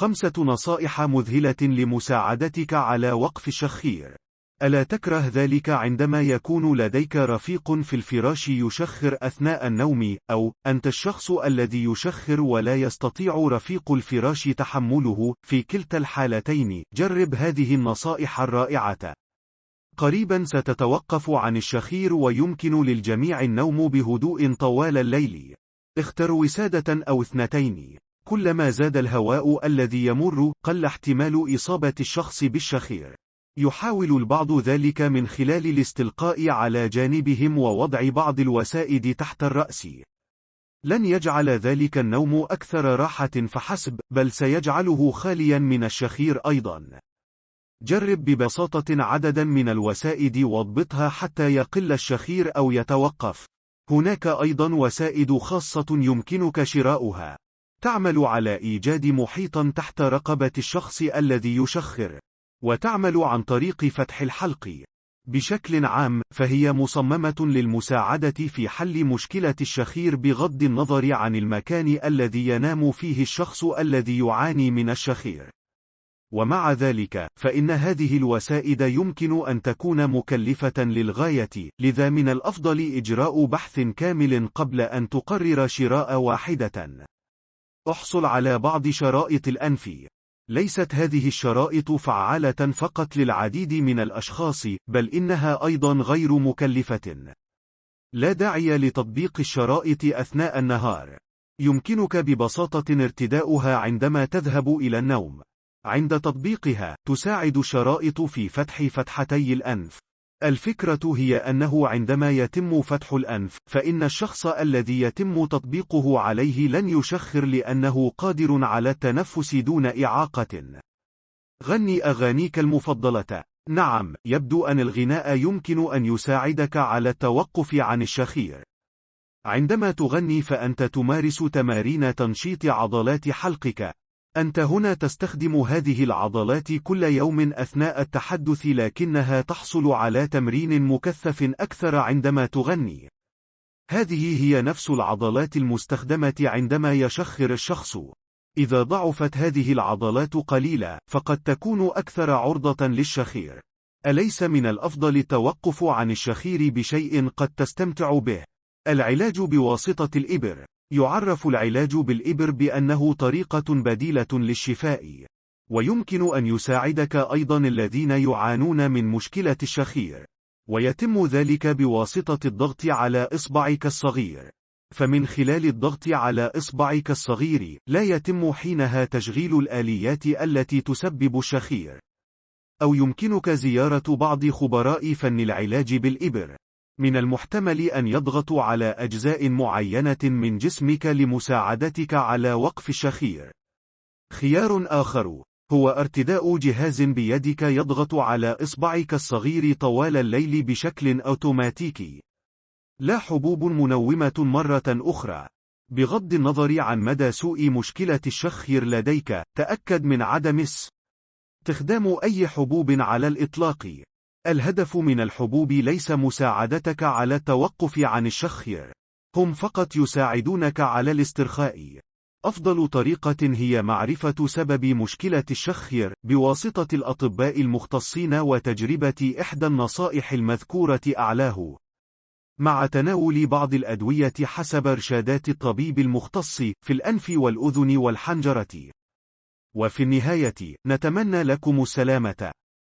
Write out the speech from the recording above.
5 نصائح مذهلة لمساعدتك على وقف الشخير. ألا تكره ذلك عندما يكون لديك رفيق في الفراش يشخر أثناء النوم، أو أنت الشخص الذي يشخر ولا يستطيع رفيق الفراش تحمله؟ في كلتا الحالتين، جرب هذه النصائح الرائعة. قريبا ستتوقف عن الشخير ويمكن للجميع النوم بهدوء طوال الليل. اختر وسادة أو 2. كلما زاد الهواء الذي يمر، قل احتمال إصابة الشخص بالشخير. يحاول البعض ذلك من خلال الاستلقاء على جانبهم ووضع بعض الوسائد تحت الرأس. لن يجعل ذلك النوم أكثر راحة فحسب، بل سيجعله خاليا من الشخير أيضا. جرب ببساطة عددا من الوسائد واضبطها حتى يقل الشخير أو يتوقف. هناك أيضا وسائد خاصة يمكنك شراؤها. تعمل على إيجاد محيطا تحت رقبة الشخص الذي يشخر، وتعمل عن طريق فتح الحلق. بشكل عام، فهي مصممة للمساعدة في حل مشكلة الشخير بغض النظر عن المكان الذي ينام فيه الشخص الذي يعاني من الشخير. ومع ذلك، فإن هذه الوسائد يمكن أن تكون مكلفة للغاية، لذا من الأفضل إجراء بحث كامل قبل أن تقرر شراء واحدة. احصل على بعض شرائط الأنف. ليست هذه الشرائط فعالة فقط للعديد من الأشخاص، بل إنها أيضا غير مكلفة. لا داعي لتطبيق الشرائط أثناء النهار. يمكنك ببساطة ارتداؤها عندما تذهب إلى النوم. عند تطبيقها، تساعد الشرائط في فتح فتحتي الأنف. الفكرة هي أنه عندما يتم فتح الأنف، فإن الشخص الذي يتم تطبيقه عليه لن يشخر لأنه قادر على التنفس دون إعاقة. غني أغانيك المفضلة. نعم، يبدو أن الغناء يمكن أن يساعدك على التوقف عن الشخير. عندما تغني فأنت تمارس تمارين تنشيط عضلات حلقك. أنت هنا تستخدم هذه العضلات كل يوم أثناء التحدث، لكنها تحصل على تمرين مكثف أكثر عندما تغني. هذه هي نفس العضلات المستخدمة عندما يشخر الشخص. إذا ضعفت هذه العضلات قليلا، فقد تكون أكثر عرضة للشخير. أليس من الأفضل التوقف عن الشخير بشيء قد تستمتع به؟ العلاج بواسطة الإبر. يعرف العلاج بالإبر بأنه طريقة بديلة للشفاء، ويمكن أن يساعدك أيضا الذين يعانون من مشكلة الشخير، ويتم ذلك بواسطة الضغط على إصبعك الصغير. فمن خلال الضغط على إصبعك الصغير، لا يتم حينها تشغيل الآليات التي تسبب الشخير. أو يمكنك زيارة بعض خبراء فن العلاج بالإبر. من المحتمل أن يضغطوا على أجزاء معينة من جسمك لمساعدتك على وقف الشخير. خيار آخر هو ارتداء جهاز بيدك يضغط على إصبعك الصغير طوال الليل بشكل أوتوماتيكي. لا حبوب منومة مرة أخرى. بغض النظر عن مدى سوء مشكلة الشخير لديك، تأكد من عدم استخدام أي حبوب على الإطلاق. الهدف من الحبوب ليس مساعدتك على التوقف عن الشخير، هم فقط يساعدونك على الاسترخاء. أفضل طريقة هي معرفة سبب مشكلة الشخير بواسطة الأطباء المختصين وتجربة إحدى النصائح المذكورة أعلاه، مع تناول بعض الأدوية حسب إرشادات الطبيب المختص في الأنف والأذن والحنجرة. وفي النهاية، نتمنى لكم السلامة.